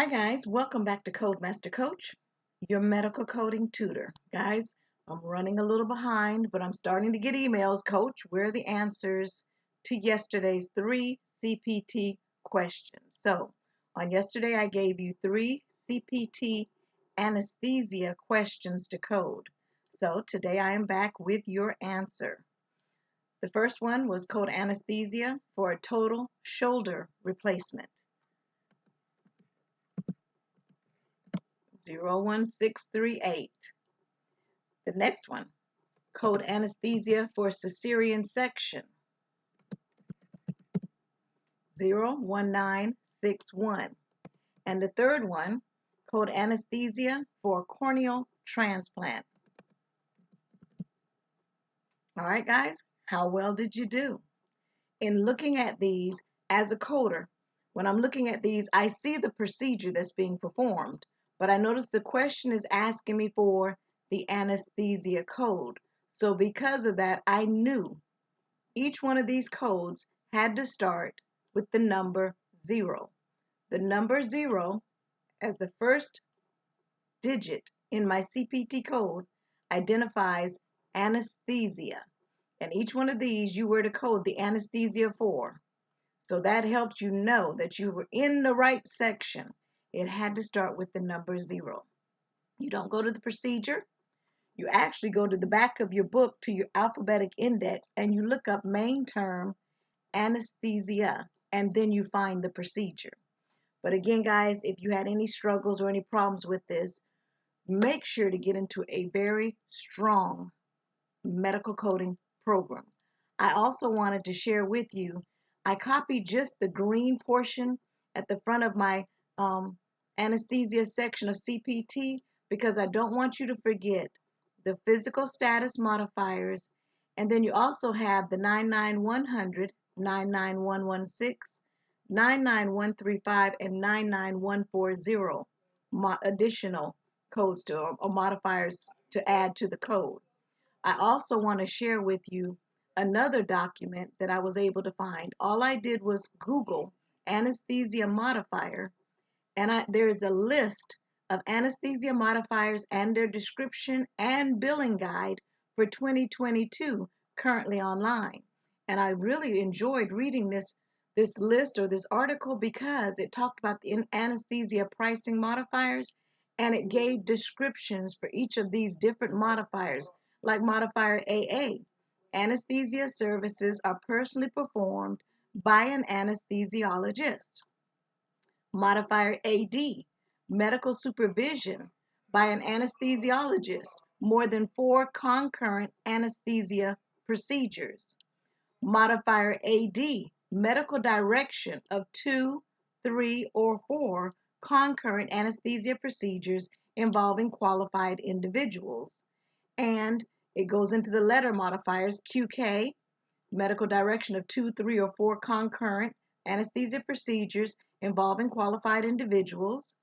Hi guys, welcome back to Codemaster Coach, your medical coding tutor. Guys, I'm running a little behind, but I'm starting to get emails. Coach, where are the answers to yesterday's 3 CPT questions? So, on yesterday I gave you 3 CPT anesthesia questions to code. So, today I am back with your answer. The first one was code anesthesia for a total shoulder replacement. 01638. The next one, code anesthesia for cesarean section. 01961. And the third one, code anesthesia for corneal transplant. All right, guys, how well did you do? In looking at these as a coder, when I'm looking at these, I see the procedure that's being performed, but I notice the question is asking me for the anesthesia code. So because of that, I knew each one of these codes had to start with the number 0. The number 0 as the first digit in my CPT code identifies anesthesia. And each one of these you were to code the anesthesia for. So that helped you know that you were in the right section. It had to start with the number 0. You don't go to the procedure. You actually go to the back of your book to your alphabetic index and you look up main term anesthesia and then you find the procedure. But again, guys, if you had any struggles or any problems with this, make sure to get into a very strong medical coding program. I also wanted to share with you, I copied just the green portion at the front of my anesthesia section of CPT because I don't want you to forget the physical status modifiers, and then you also have the 99100, 99116, 99135, and 99140 additional codes to or modifiers to add to the code. I also want to share with you another document that I was able to find. All I did was Google anesthesia modifier, and there is a list of anesthesia modifiers and their description and billing guide for 2022 currently online. And I really enjoyed reading this list or this article because it talked about the anesthesia pricing modifiers and it gave descriptions for each of these different modifiers, like modifier AA. Anesthesia services are personally performed by an anesthesiologist. Modifier AD, medical supervision by an anesthesiologist, more than 4 concurrent anesthesia procedures. Modifier AD, medical direction of 2, 3, or 4 concurrent anesthesia procedures involving qualified individuals. And it goes into the letter modifiers QK, medical direction of 2, 3, or 4 concurrent anesthesia procedures involving qualified individuals.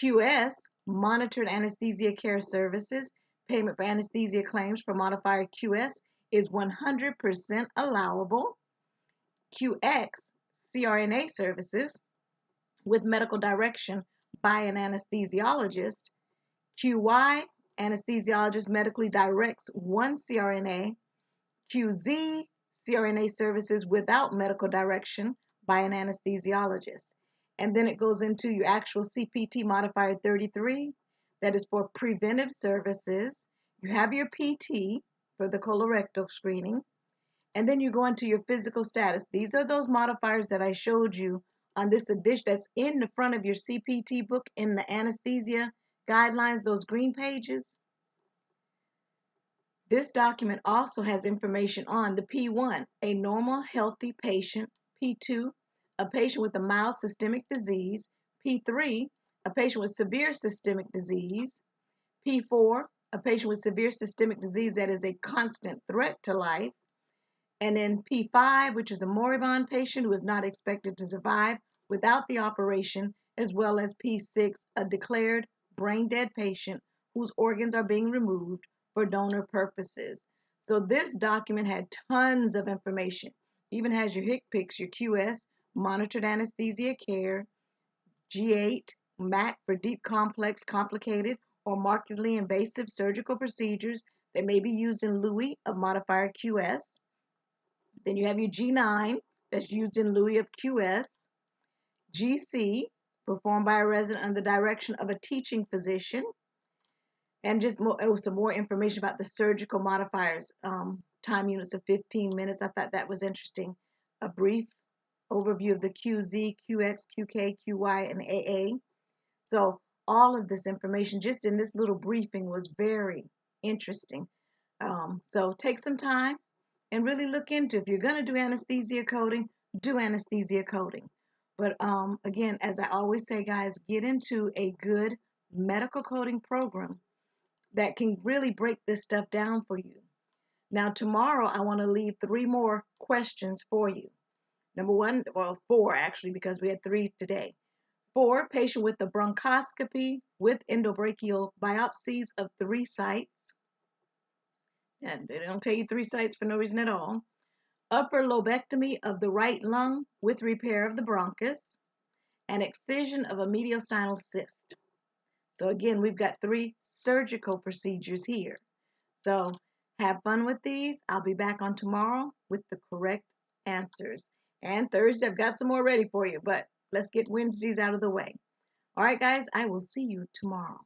QS, monitored anesthesia care services, payment for anesthesia claims for modifier QS is 100% allowable. QX, CRNA services with medical direction by an anesthesiologist. QY, anesthesiologist medically directs 1 CRNA. QZ, CRNA services without medical direction by an anesthesiologist. And then it goes into your actual CPT modifier 33, that is for preventive services. You have your PT for the colorectal screening, and then you go into your physical status. These are those modifiers that I showed you on this edition that's in the front of your CPT book in the anesthesia guidelines, those green pages. This document also has information on the P1, a normal healthy patient, P2, a patient with a mild systemic disease, P3, a patient with severe systemic disease, P4, a patient with severe systemic disease that is a constant threat to life, and then P5, which is a moribund patient who is not expected to survive without the operation, as well as P6, a declared brain dead patient whose organs are being removed for donor purposes. So this document had tons of information. Even has your HCPCS, your QS, monitored anesthesia care, G8, MAC for deep, complex, complicated, or markedly invasive surgical procedures that may be used in Louis of modifier QS. Then you have your G9 that's used in Louis of QS. GC, performed by a resident under the direction of a teaching physician. And just more, some more information about the surgical modifiers, time units of 15 minutes. I thought that was interesting. A brief overview of the QZ, QX, QK, QY, and AA. So all of this information just in this little briefing was very interesting. So take some time and really look into, if you're going to do anesthesia coding, do anesthesia coding. But again, as I always say, guys, get into a good medical coding program that can really break this stuff down for you. Now, tomorrow, I want to leave 3 more questions for you. Number 1, well, 4 actually, because we had 3 today. 4, patient with a bronchoscopy with endobrachial biopsies of 3 sites. And they don't tell you 3 sites for no reason at all. Upper lobectomy of the right lung with repair of the bronchus. And excision of a mediastinal cyst. So again, we've got 3 surgical procedures here. So have fun with these. I'll be back on tomorrow with the correct answers. And Thursday, I've got some more ready for you, but let's get Wednesdays out of the way. All right, guys, I will see you tomorrow.